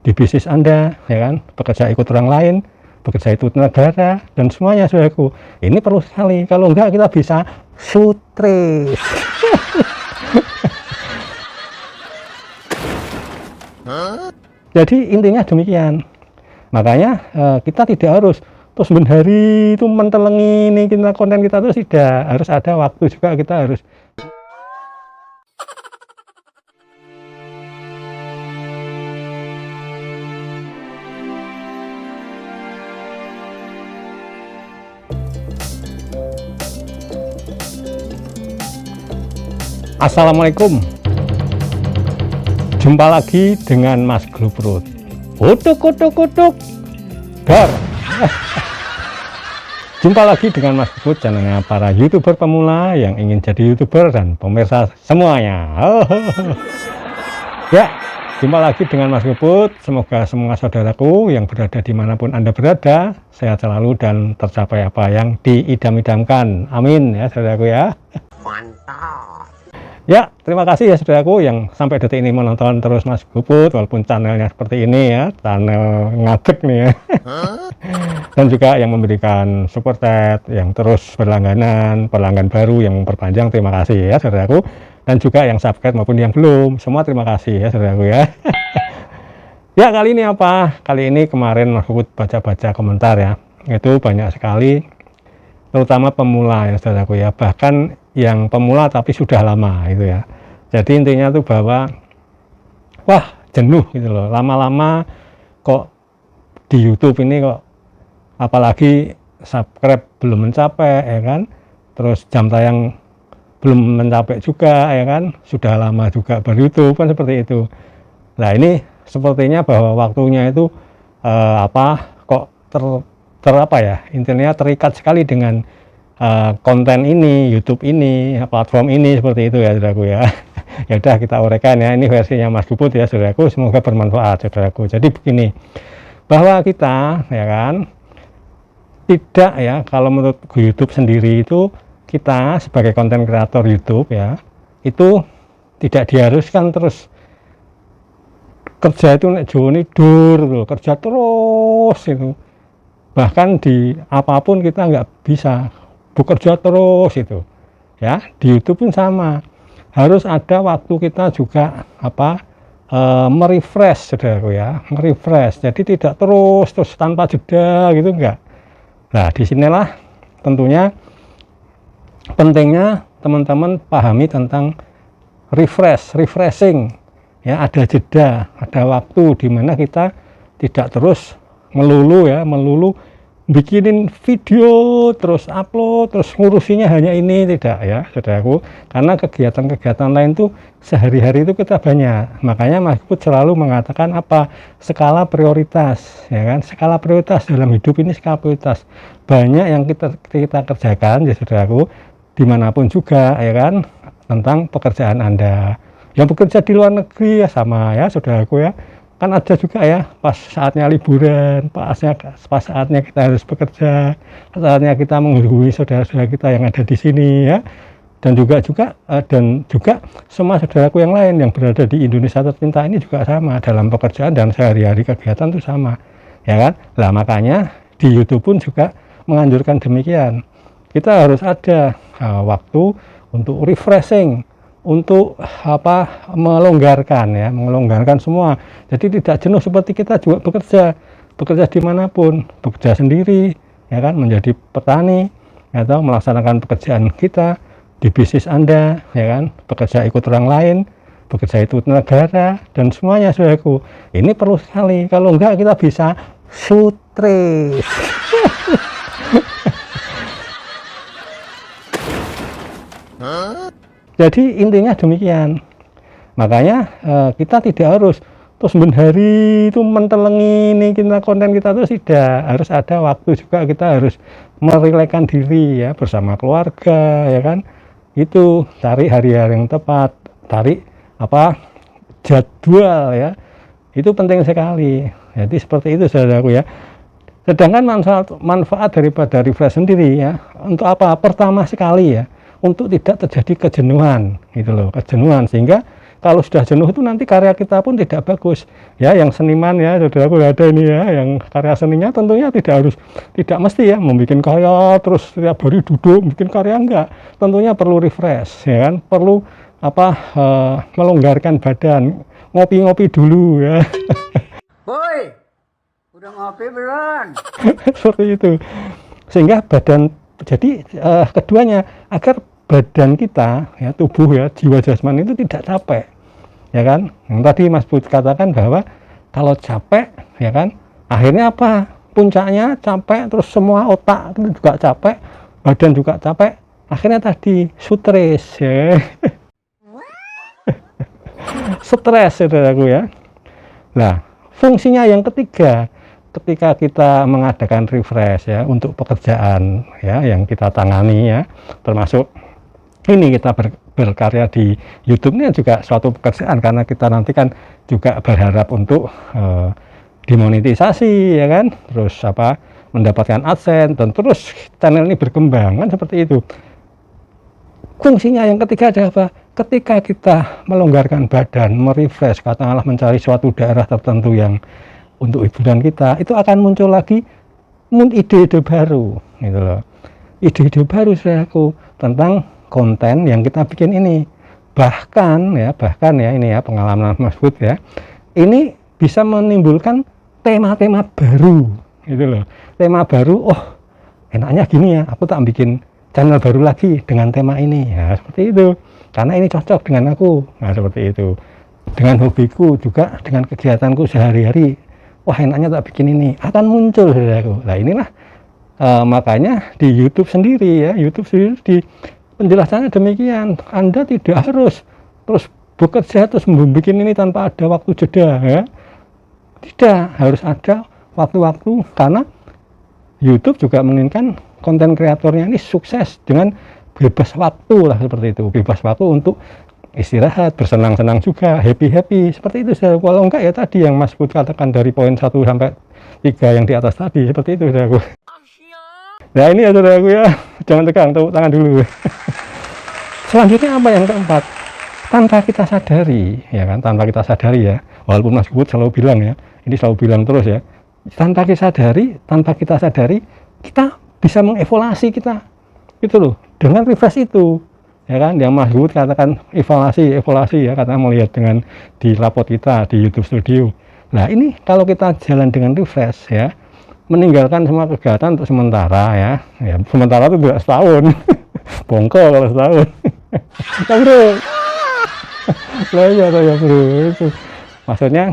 di bisnis Anda, ya kan, bekerja ikut orang lain, bekerja ikut negara, dan semuanya saudaraku. Ini perlu sekali, kalau enggak kita bisa stres. Jadi intinya demikian. Makanya kita tidak harus terus menghari itu mentelengi ini kita konten kita, terus tidak, harus ada waktu juga, kita harus Assalamualaikum, jumpa lagi dengan Mas Grup. Kutuk dar. Jumpa lagi dengan Mas Grup, channelnya para YouTuber pemula yang ingin jadi YouTuber dan pemirsa semuanya. Ya, jumpa lagi dengan Mas Grup. Semoga semua saudaraku yang berada dimanapun Anda berada sehat selalu dan tercapai apa yang diidam-idamkan. Amin ya saudaraku ya. Mantap. Ya, terima kasih ya saudaraku yang sampai detik ini menonton terus Mas Guput, walaupun channelnya seperti ini ya, channel ngadeg nih ya. Dan juga yang memberikan super chat, yang terus berlangganan, pelanggan baru yang memperpanjang, terima kasih ya saudaraku. Dan juga yang subscribe maupun yang belum, semua terima kasih ya saudaraku ya. Ya, kali ini apa? Kali ini kemarin Mas Guput baca-baca komentar ya, itu banyak sekali, terutama pemula ya saudaraku ya, bahkan yang pemula tapi sudah lama itu ya. Jadi intinya tuh bahwa wah jenuh gitu loh, lama-lama kok di YouTube ini kok apalagi subscribe belum mencapai ya kan, terus jam tayang belum mencapai juga ya kan, sudah lama juga ber-YouTube kan, seperti itu. Nah ini sepertinya bahwa waktunya itu kok apa ya, intinya terikat sekali dengan konten ini, YouTube ini, platform ini, seperti itu ya saudaraku ya. Ya udah kita uraikan ya, ini versinya Mas Guput ya saudaraku, semoga bermanfaat saudaraku. Jadi begini, bahwa kita ya kan tidak ya, kalau menurut YouTube sendiri itu kita sebagai konten kreator YouTube ya, itu tidak diharuskan terus kerja itu nek joni dur, kerja terus itu. Bahkan di apapun kita nggak bisa bekerja terus itu ya. Di YouTube pun sama, harus ada waktu kita juga merefresh saudaraku ya, merefresh. Jadi tidak terus tanpa jeda gitu, enggak. Nah disinilah tentunya pentingnya teman-teman pahami tentang refreshing ya, ada jeda, ada waktu di mana kita tidak terus melulu bikinin video terus upload terus ngurusinya hanya ini, tidak ya saudaraku, karena kegiatan-kegiatan lain tuh sehari-hari itu kita banyak. Makanya Mas Guput selalu mengatakan skala prioritas ya kan, skala prioritas dalam hidup ini, skala prioritas banyak yang kita kerjakan ya saudaraku, dimanapun juga ya kan, tentang pekerjaan Anda yang bekerja di luar negeri ya sama ya saudaraku ya, kan ada juga ya pas saatnya liburan, pas saatnya kita harus bekerja, saatnya kita menghubungi saudara-saudara kita yang ada di sini ya, dan juga semua saudaraku yang lain yang berada di Indonesia tercinta ini juga sama, dalam pekerjaan dan sehari-hari kegiatan itu sama ya kan. Lah makanya di YouTube pun juga menganjurkan demikian, kita harus ada waktu untuk refreshing, untuk melonggarkan semua. Jadi tidak jenuh seperti kita juga bekerja dimanapun, bekerja sendiri ya kan, menjadi petani atau melaksanakan pekerjaan kita di bisnis Anda ya kan, bekerja ikut orang lain, bekerja ikut negara, dan semuanya saudaraku. Ini perlu sekali, kalau enggak kita bisa stres. Jadi intinya demikian. Makanya kita tidak harus terus menghari itu mentelengi ini kita konten kita, terus tidak, harus ada waktu juga, kita harus merelakan diri ya bersama keluarga ya kan. Itu cari hari-hari yang tepat, cari jadwal ya, itu penting sekali. Jadi seperti itu saudaraku ya. Sedangkan manfaat daripada refresh sendiri ya, untuk apa? Pertama sekali ya, untuk tidak terjadi kejenuhan gitu loh, kejenuhan, sehingga kalau sudah jenuh itu nanti karya kita pun tidak bagus ya. Yang seniman ya, saudaraku, ada ini ya, yang karya seninya tentunya tidak mesti ya membuat karya terus setiap hari duduk bikin karya, enggak. Tentunya perlu refresh ya kan, perlu melonggarkan badan, ngopi-ngopi dulu ya. Boy, udah ngopi belum? Seperti itu, sehingga badan, jadi keduanya agar badan kita ya, tubuh ya, jiwa jasmani itu tidak capek ya kan. Yang tadi Mas Bud katakan bahwa kalau capek ya kan, akhirnya apa, puncaknya capek, terus semua otak itu juga capek, badan juga capek, akhirnya tadi stres ya. Stres, saudaraku ya. Nah, fungsinya yang ketiga, ketika kita mengadakan refresh ya untuk pekerjaan ya yang kita tangani ya, termasuk ini kita berkarya di YouTube ini juga suatu pekerjaan, karena kita nanti kan juga berharap untuk dimonetisasi ya kan, terus apa, mendapatkan AdSense, dan terus channel ini berkembang kan, seperti itu. Fungsinya yang ketiga adalah apa? Ketika kita melonggarkan badan, merefresh, katakanlah mencari suatu daerah tertentu yang untuk hiburan kita, itu akan muncul lagi ide-ide baru gitu loh. Ide-ide baru, saudaraku, tentang konten yang kita bikin ini. Bahkan ya ini ya pengalaman Mas Bud ya, ini bisa menimbulkan tema-tema baru gitu loh. Tema baru, oh enaknya gini ya, aku tak bikin channel baru lagi dengan tema ini ya, seperti itu, karena ini cocok dengan aku. Nah, seperti itu. Dengan hobiku juga, dengan kegiatanku sehari-hari, wah enaknya tak bikin ini, akan muncul, saudaraku. Nah, inilah makanya di YouTube sendiri ya, di penjelasannya demikian. Anda tidak harus terus bekerja terus membuat ini tanpa ada waktu jeda ya. Tidak, harus ada waktu-waktu, karena YouTube juga menginginkan konten kreatornya ini sukses dengan bebas waktu lah, seperti itu. Bebas waktu untuk istirahat, bersenang-senang juga, happy-happy, seperti itu. Kalau enggak ya tadi yang Mas Bud katakan dari poin 1 sampai 3 yang di atas tadi, seperti itu, saudaraku. Nah ini ya, saudaraku ya, jangan tegang, tepuk tangan dulu. Selanjutnya apa yang keempat? Tanpa kita sadari ya kan, tanpa kita sadari ya, walaupun Mas Bud selalu bilang ya, ini selalu bilang terus ya, tanpa kita sadari kita bisa mengevaluasi kita itu loh, dengan refresh itu ya kan, yang Mas Bud katakan evaluasi ya, karena melihat dengan di rapot kita di YouTube Studio. Nah ini kalau kita jalan dengan refresh ya, meninggalkan semua kegiatan untuk sementara ya sementara itu tidak setahun. Bongkol kalau setahun. Nah, bro. Lah ya bro, itu maksudnya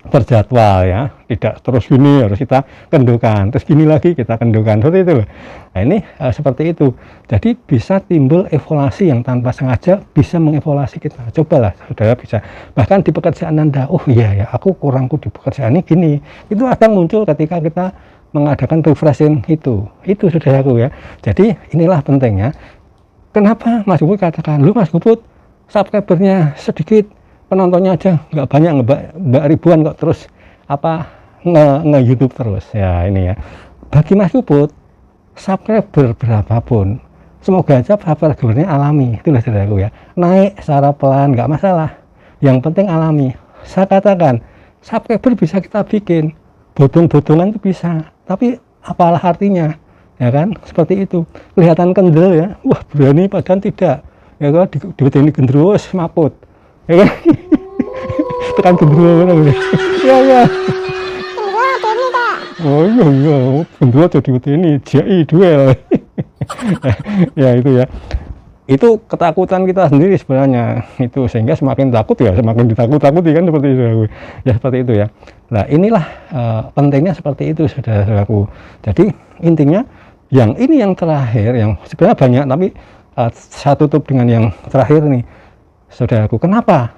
berjadwal ya, tidak terus gini harus kita kendukan, terus gini lagi kita kendukan, seperti itu loh. Nah ini seperti itu, jadi bisa timbul evaluasi yang tanpa sengaja bisa mengevaluasi kita. Cobalah saudara, bisa bahkan di pekerjaan Anda, oh iya ya aku kurangku di pekerjaan ini gini, itu akan muncul ketika kita mengadakan refreshing itu saudaraku ya. Jadi inilah pentingnya, kenapa Mas Bud katakan, lu Mas Bud subscribernya sedikit, penontonnya aja nggak banyak, nggak ribuan kok, terus apa nge-YouTube terus ya. Ini ya, bagi Mas Bud subscriber berapapun semoga aja subscribernya alami, itulah saudaraku ya, naik secara pelan nggak masalah, yang penting alami. Saya katakan subscriber bisa kita bikin bodong-bodongan itu bisa, tapi apalah artinya ya kan, seperti itu. Kelihatan kendel ya, wah berani padahal tidak ya kan, di gendrus maput ya kan. Tekan gendruwo ya oh iya gendruwo jadi ini JI duel. Ya itu ya, itu ketakutan kita sendiri sebenarnya itu, sehingga semakin takut ya semakin ditakut-takuti kan, seperti itu ya, seperti itu ya. Nah inilah pentingnya seperti itu, saudaraku. Jadi intinya yang ini yang terakhir, yang sebenarnya banyak tapi saya tutup dengan yang terakhir nih, saudaraku. Kenapa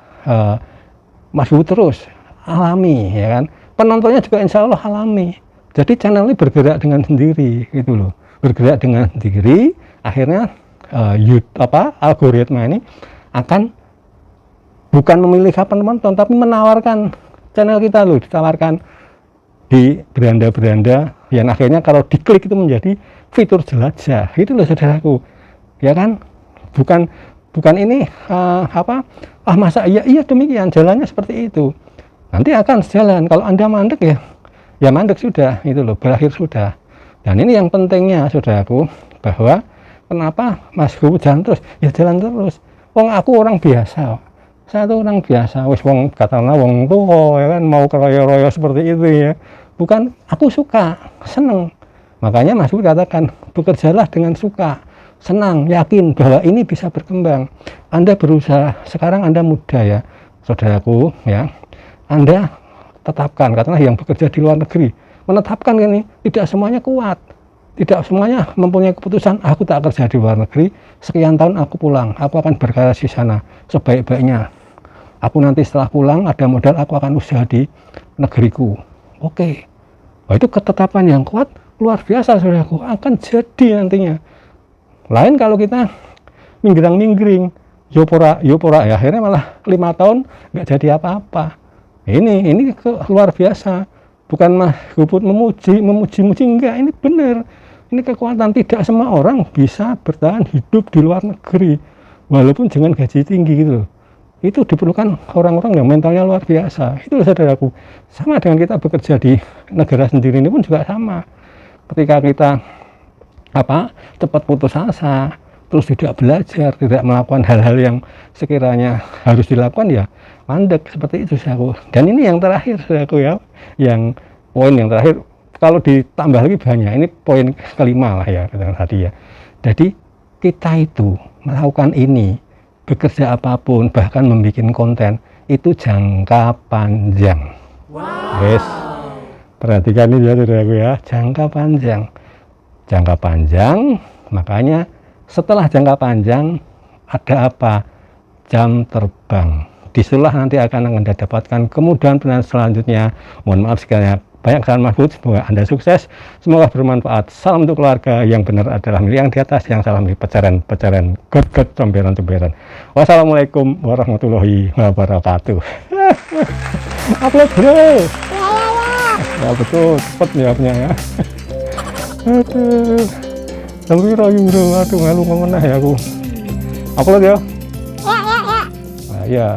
Mas Bud terus alami ya kan, penontonnya juga insya Allah alami. Jadi channel ini bergerak dengan sendiri gitu loh, bergerak dengan sendiri. Akhirnya algoritma ini akan bukan memilih kapan penonton, tapi menawarkan channel kita loh, ditawarkan di beranda-beranda yang akhirnya kalau diklik itu menjadi fitur jelajah. Itu loh saudaraku ya kan, bukan ini Ah masa iya, iya demikian, jalannya seperti itu. Nanti akan sejalan. Kalau Anda mandek ya mandek sudah, itu loh, berakhir sudah. Dan ini yang pentingnya saudaraku, bahwa kenapa Mas Guru jalan terus? Ya jalan terus. Wong aku orang biasa. Saya tuh orang biasa, wis wong katakanlah wong tua ya kan, mau keroyo-royo seperti itu ya. Bukan, aku suka, seneng. Makanya Mas Guru katakan, bekerjalah dengan suka, senang, yakin bahwa ini bisa berkembang. Anda berusaha, sekarang Anda muda ya, saudaraku ya. Anda tetapkan, katakanlah yang bekerja di luar negeri, menetapkan ini, tidak semuanya kuat. Tidak semuanya mempunyai keputusan, aku tak kerja di luar negeri, sekian tahun aku pulang, aku akan berkarya di sana, sebaik-baiknya. Aku nanti setelah pulang, ada modal, aku akan usaha di negeriku. Oke. Nah, itu ketetapan yang kuat, luar biasa saudaraku, akan jadi nantinya. Lain kalau kita minggrang-minggring, yopora ya, akhirnya malah 5 tahun nggak jadi apa-apa. Ini luar biasa. Bukan mah Guput memuji enggak, ini benar. Ini kekuatan, tidak semua orang bisa bertahan hidup di luar negeri walaupun dengan gaji tinggi gitu. Itu diperlukan orang-orang yang mentalnya luar biasa. Itu saudaraku. Sama dengan kita bekerja di negara sendiri ini pun juga sama. Ketika kita cepat putus asa, terus tidak belajar, tidak melakukan hal-hal yang sekiranya harus dilakukan, ya mandek seperti itu saudaraku. Dan ini yang terakhir saudaraku ya, yang poin yang terakhir, kalau ditambah lagi banyak, ini poin kelima lah ya tadi ya. Jadi kita itu melakukan ini, bekerja apapun, bahkan membuat konten, itu jangka panjang. Yes, perhatikan ini ya saudaraku ya, jangka panjang. Jangka panjang, makanya setelah jangka panjang ada apa? Jam terbang. Disitulah nanti akan Anda dapatkan kemudahan selanjutnya. Mohon maaf sekali banyak kesalahan Mas Bud. Semoga Anda sukses, semoga bermanfaat. Salam untuk keluarga, yang benar adalah milik yang di atas, yang salah milik pecaran god comberan. Wassalamualaikum warahmatullahi wabarakatuh. Upload bro. Ya betul, cepet jawabnya ya. Aduh, tapi rayu bro, aduh ngalu meneh ya aku. Upload ya. Ya.